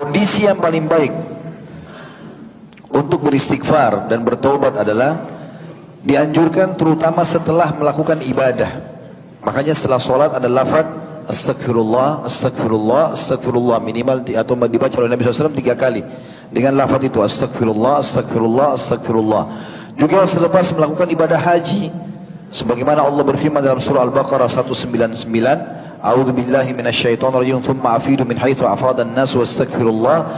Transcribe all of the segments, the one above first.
Kondisi yang paling baik untuk beristighfar dan bertaubat adalah dianjurkan terutama setelah melakukan ibadah. Makanya setelah sholat ada lafaz astagfirullah, astagfirullah, astagfirullah minimal atau dibaca oleh Nabi SAW 3 kali dengan lafaz itu astagfirullah, astagfirullah, astagfirullah. Juga selepas melakukan ibadah haji, sebagaimana Allah berfirman dalam surah Al-Baqarah 199, A'udzu billahi minasyaitonir rajim, tsumma afidu min haitsu afada an-nas wastaghfirullah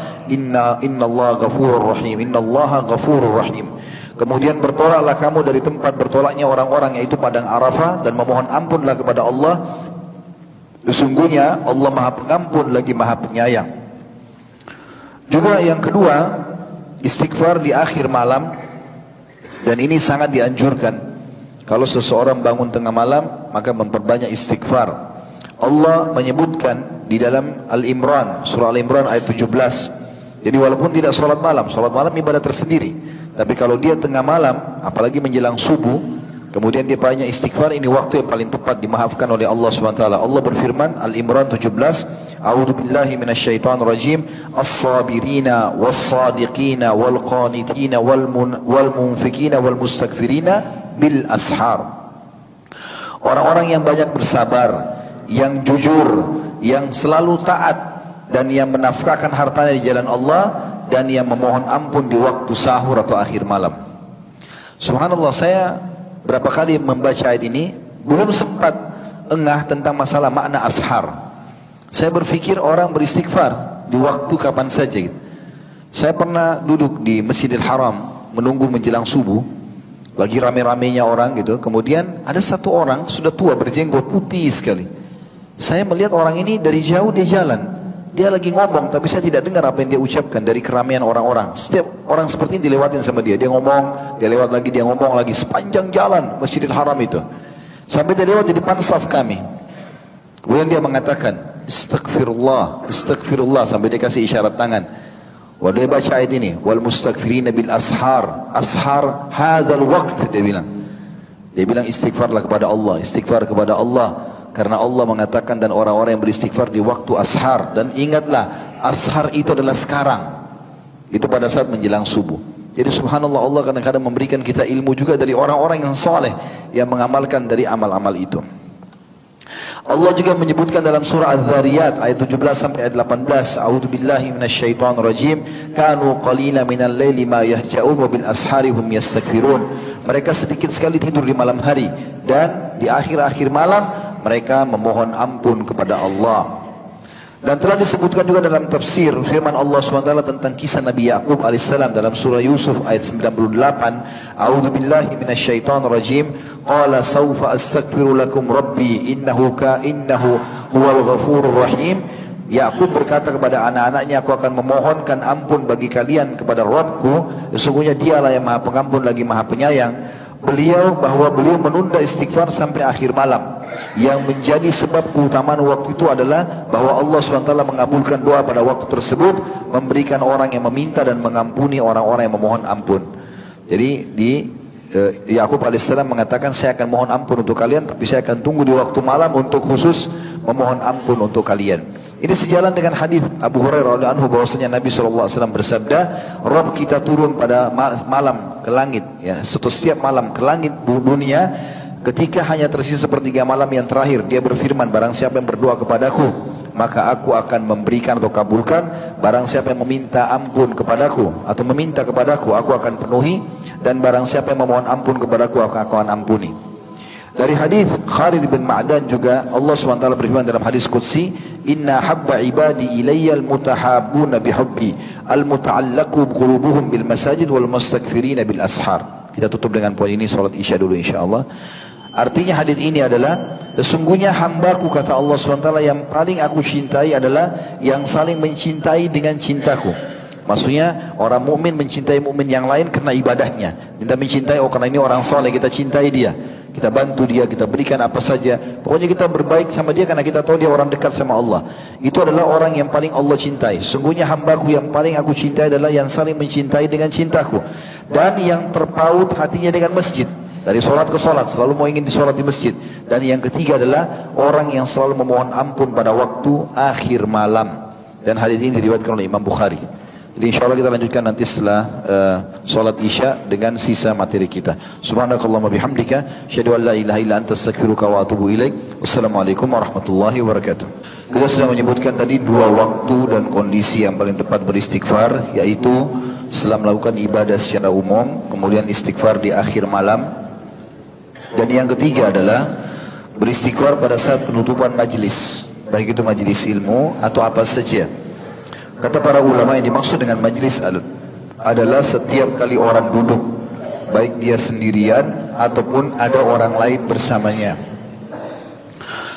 innallaha ghafurur rahim, innallaha ghafurur rahim. Kemudian bertolaklah kamu dari tempat bertolaknya orang-orang, yaitu padang Arafah, dan memohon ampunlah kepada Allah. Sesungguhnya Allah Maha Pengampun lagi Maha Penyayang. Juga yang kedua, istighfar di akhir malam, dan ini sangat dianjurkan. Kalau seseorang bangun tengah malam, maka memperbanyak istighfar. Allah menyebutkan di dalam Al-Imran, surah Al-Imran ayat 17. Jadi walaupun tidak sholat malam ibadah tersendiri. Tapi kalau dia tengah malam, apalagi menjelang subuh, kemudian dia banyak istighfar, ini waktu yang paling tepat dimaafkan oleh Allah SWT. Allah berfirman, Al-Imran 17, A'udzu billahi minasyaitonir rajim, as-sabirina was-sadiqina wal-qanitina wal-munfikina wal-mustaghfirina bil ashar. Orang-orang yang banyak bersabar, yang jujur, yang selalu taat, dan yang menafkahkan hartanya di jalan Allah, dan yang memohon ampun di waktu sahur atau akhir malam. Subhanallah, saya berapa kali membaca ayat ini belum sempat engah tentang masalah makna ashar. Saya berpikir orang beristighfar di waktu kapan saja gitu. Saya pernah duduk di Masjidil Haram menunggu menjelang subuh, lagi rame-ramenya orang gitu. Kemudian ada satu orang sudah tua, berjenggot putih sekali. Saya melihat orang ini dari jauh, dia jalan, dia lagi ngomong, tapi saya tidak dengar apa yang dia ucapkan dari keramaian orang-orang. Setiap orang seperti ini dilewatin sama dia, dia ngomong, dia lewat lagi, dia ngomong lagi, sepanjang jalan Masjidil Haram itu, sampai dia lewat di depan saf kami. Kemudian dia mengatakan astagfirullah, astagfirullah, sampai dia kasih isyarat tangan. Wah, dia baca ayat ini, wal mustaghfirina bil ashar, ashar hadzal waqt, dia bilang istighfarlah kepada Allah, istighfar kepada Allah, karena Allah mengatakan dan orang-orang yang beristighfar di waktu ashar. Dan ingatlah, ashar itu adalah sekarang, itu pada saat menjelang subuh. Jadi subhanallah, Allah kadang-kadang memberikan kita ilmu juga dari orang-orang yang saleh, yang mengamalkan dari amal-amal itu. Allah juga menyebutkan dalam surah Az-Zariyat ayat 17 sampai ayat 18, A'udzu billahi minasyaitonir rajim, kanu qalila minal laili ma yahja'un wa bil ashari hum yastaghfirun. Mereka sedikit sekali tidur di malam hari, dan di akhir-akhir malam mereka memohon ampun kepada Allah. Dan telah disebutkan juga dalam tafsir firman Allah SWT tentang kisah Nabi Ya'qub alaihissalam dalam surah Yusuf ayat 98, A'udzu billahi minasyaitonir rajim, qala sawfa astaghfiru lakum rabbi innahu huwal ghafurur rahim. Ya'qub berkata kepada anak-anaknya, aku akan memohonkan ampun bagi kalian kepada Rabbku, sesungguhnya dialah yang Maha Pengampun lagi Maha Penyayang. Beliau menunda istighfar sampai akhir malam. Yang menjadi sebab keutamaan waktu itu adalah bahwa Allah SWT mengabulkan doa pada waktu tersebut, memberikan orang yang meminta dan mengampuni orang-orang yang memohon ampun. Jadi Ya'qub alaihissalam mengatakan, saya akan mohon ampun untuk kalian, tapi saya akan tunggu di waktu malam untuk khusus memohon ampun untuk kalian. Ini sejalan dengan hadis Abu Hurairah radhiyallahu anhu bahwasanya Nabi SAW bersabda, Rabb kita turun pada malam ke langit, ya, setiap malam ke langit dunia, ketika hanya tersisa sepertiga malam yang terakhir, dia berfirman, barang siapa yang berdoa kepadaku, maka aku akan memberikan atau kabulkan. Barang siapa yang meminta ampun kepadaku atau meminta kepadaku, aku akan penuhi. Dan barang siapa yang memohon ampun kepadaku, aku akan ampuni. Dari hadis Khalid bin Ma'dan juga Allah SWT berfirman dalam hadis qudsi, inna habba ibadi ilayya al-mutahabbuna bihubbi al-muta'allaku qulubuhum bil masajid wal mustaghfirina bil ashar. Kita tutup dengan poin ini, salat Isya dulu insyaallah. Artinya hadis ini adalah, sesungguhnya hambaku, kata Allah SWT, yang paling aku cintai adalah yang saling mencintai dengan cintaku. Maksudnya orang mukmin mencintai mukmin yang lain karena ibadahnya. Kita mencintai, oh karena ini orang soleh, kita cintai dia, kita bantu dia, kita berikan apa saja. Pokoknya kita berbaik sama dia karena kita tahu dia orang dekat sama Allah. Itu adalah orang yang paling Allah cintai. Sesungguhnya hambaku yang paling aku cintai adalah yang saling mencintai dengan cintaku, dan yang terpaut hatinya dengan masjid. Dari solat ke solat, selalu mau ingin disolat di masjid. Dan yang ketiga adalah orang yang selalu memohon ampun pada waktu akhir malam. dan hadis ini diriwayatkan oleh Imam Bukhari. Jadi insyaallah kita lanjutkan nanti setelah salat Isya dengan sisa materi kita. Subhanakallahumma bihamdika asyhadu an la ilaha illa anta astaghfiruka wa atubu ilaik. Wassalamualaikum warahmatullahi wabarakatuh. Kita sudah menyebutkan tadi dua waktu dan kondisi yang paling tepat beristighfar, yaitu setelah melakukan ibadah secara umum, kemudian istighfar di akhir malam, dan yang ketiga adalah beristighfar pada saat penutupan majlis, baik itu majlis ilmu atau apa saja. Kata para ulama yang dimaksud dengan majlis adalah setiap kali orang duduk, baik dia sendirian ataupun ada orang lain bersamanya.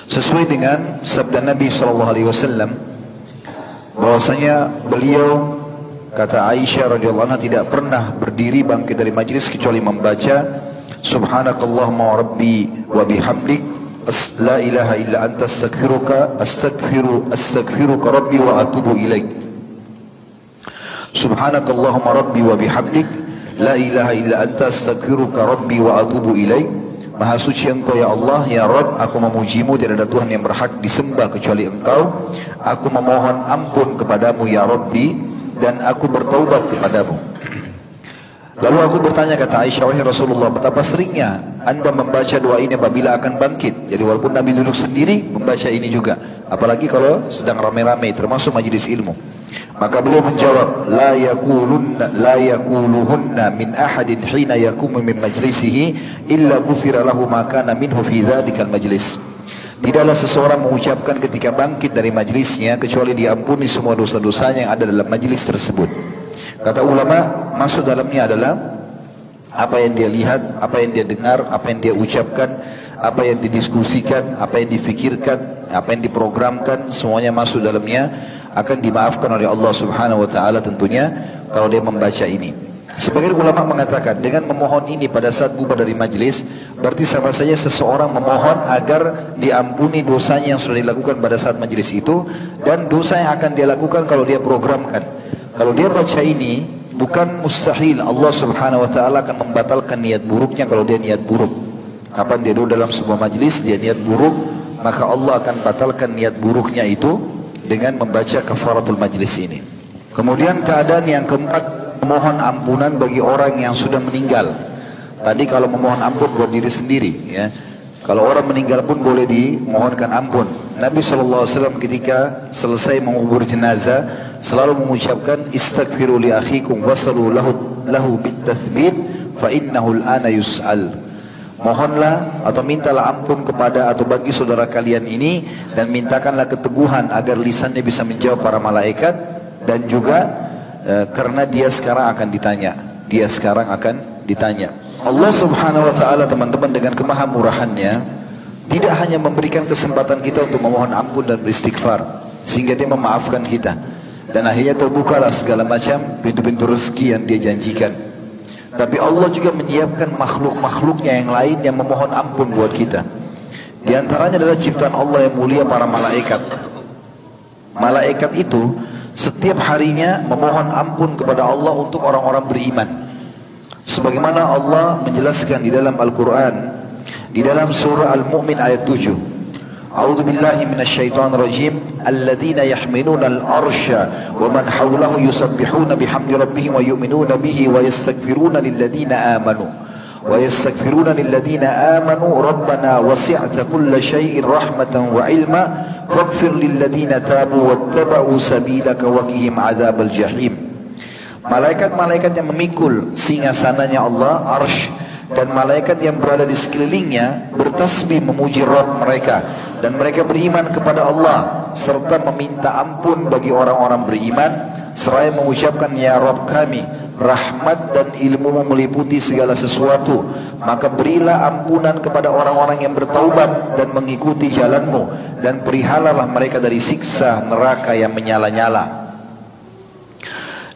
Sesuai dengan sabda Nabi SAW, bahwasanya beliau, kata Aisyah radhiyallahu anha, tidak pernah berdiri bangkit dari majlis kecuali membaca Subhanakallahumma wa rabbi wa bihamdik la ilaha illa anta astaghfiruka rabbi wa atubu ilaik. Subhanakallahumma rabbi wa bihamdik la ilaha illa anta astaghfiruka rabbi wa atubu ilaik. Maha suci Engkau ya Allah, ya Rabb, aku memujimu, tidak ada Tuhan yang berhak disembah kecuali Engkau. Aku memohon ampun kepadamu ya Rabbi, dan aku bertaubat kepadamu. Lalu aku bertanya, kata Aisyah, wahai Rasulullah, betapa seringnya Anda membaca doa ini apabila akan bangkit? Jadi walaupun Nabi duduk sendiri, membaca ini juga, apalagi kalau sedang ramai-ramai, termasuk majlis ilmu. Maka beliau menjawab, la yakuluhunna min ahadin hina yakumu min majlisihi illa ghufira lahu ma kana minhu fi dzadzal majlis. Tidaklah seseorang mengucapkan ketika bangkit dari majlisnya kecuali diampuni semua dosa-dosanya yang ada dalam majlis tersebut. Kata ulama, maksud dalamnya adalah apa yang dia lihat, apa yang dia dengar, apa yang dia ucapkan, apa yang didiskusikan, apa yang difikirkan, apa yang diprogramkan, semuanya masuk dalamnya, akan dimaafkan oleh Allah Subhanahu wa taala tentunya kalau dia membaca ini. Sebagian ulama mengatakan dengan memohon ini pada saat bubar dari majlis, berarti sama saja seseorang memohon agar diampuni dosanya yang sudah dilakukan pada saat majlis itu, dan dosa yang akan dia lakukan kalau dia programkan. Kalau dia baca ini, bukan mustahil Allah Subhanahu wa taala akan membatalkan niat buruknya kalau dia niat buruk. Kapan dia duduk dalam sebuah majlis dia niat buruk, maka Allah akan batalkan niat buruknya itu dengan membaca kafaratul majlis ini. Kemudian keadaan yang keempat, memohon ampunan bagi orang yang sudah meninggal. Tadi kalau memohon ampun buat diri sendiri, ya. Kalau orang meninggal pun boleh dimohonkan ampun. Nabi SAW ketika selesai mengubur jenazah selalu mengucapkan istaghfiru li akhikum wasalu lahu bitathbit fa innahu al-ana yus'al. Mohonlah atau mintalah ampun kepada atau bagi saudara kalian ini, dan mintakanlah keteguhan agar lisannya bisa menjawab para malaikat, dan juga karena dia sekarang akan ditanya. Allah Subhanahu wa taala, teman-teman, dengan kemahamurahannya tidak hanya memberikan kesempatan kita untuk memohon ampun dan beristighfar sehingga dia memaafkan kita, dan akhirnya terbukalah segala macam pintu-pintu rezeki yang dia janjikan, tapi Allah juga menyiapkan makhluk-makhluknya yang lain yang memohon ampun buat kita. Di antaranya adalah ciptaan Allah yang mulia, para malaikat. Malaikat itu setiap harinya memohon ampun kepada Allah untuk orang-orang beriman. Sebagaimana Allah menjelaskan di dalam Al-Quran, di dalam surah Al-Mu'min ayat 7. A'udzu billahi minasyaitonir rajim. Alladzina yahmiluna al-arsya wa man hawlahu yusabbihuna bihamdi rabbihim wa yu'minuna bihi wa yastaghfiruna lilladzina amanu. Rabbana wasi'ta kulla syai'in rahmatan wa ilma faghfir lilladzina tabu wattaba'u sabilaka wa qihim 'adzabal jahim. Malaikat-malaikat yang memikul singgasananya Allah, arsy, dan malaikat yang berada di sekelilingnya bertasbih memuji Rabb mereka, dan mereka beriman kepada Allah serta meminta ampun bagi orang-orang beriman, seraya mengucapkan, ya Rabb kami, rahmat dan ilmu meliputi segala sesuatu, maka berilah ampunan kepada orang-orang yang bertaubat dan mengikuti jalanmu, dan perihalalah mereka dari siksa neraka yang menyala-nyala.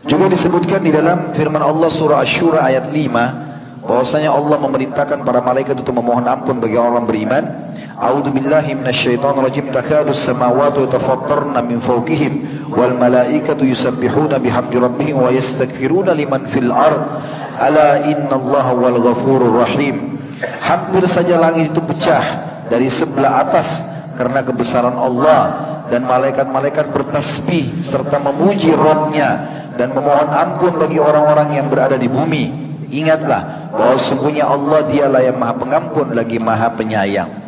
Juga disebutkan di dalam firman Allah surah Asy-Syura ayat 5, bahwasanya Allah memerintahkan para malaikat untuk memohon ampun bagi orang beriman. A'udzu billahi minasyaitonir rajim. Takadu as-samawati yatafattarna min fawqihim wal malaikatu yusabbihuna bihamdi rabbihim wa yastaghfiruna liman fil ard. Ala innallaha wal ghafurur rahim. Hampir saja langit itu pecah dari sebelah atas karena kebesaran Allah, dan malaikat-malaikat bertasbih serta memuji Rabb-Nya dan memohon ampun bagi orang-orang yang berada di bumi. Ingatlah bahwa sesungguhnya Allah dialah yang Maha Pengampun lagi Maha Penyayang.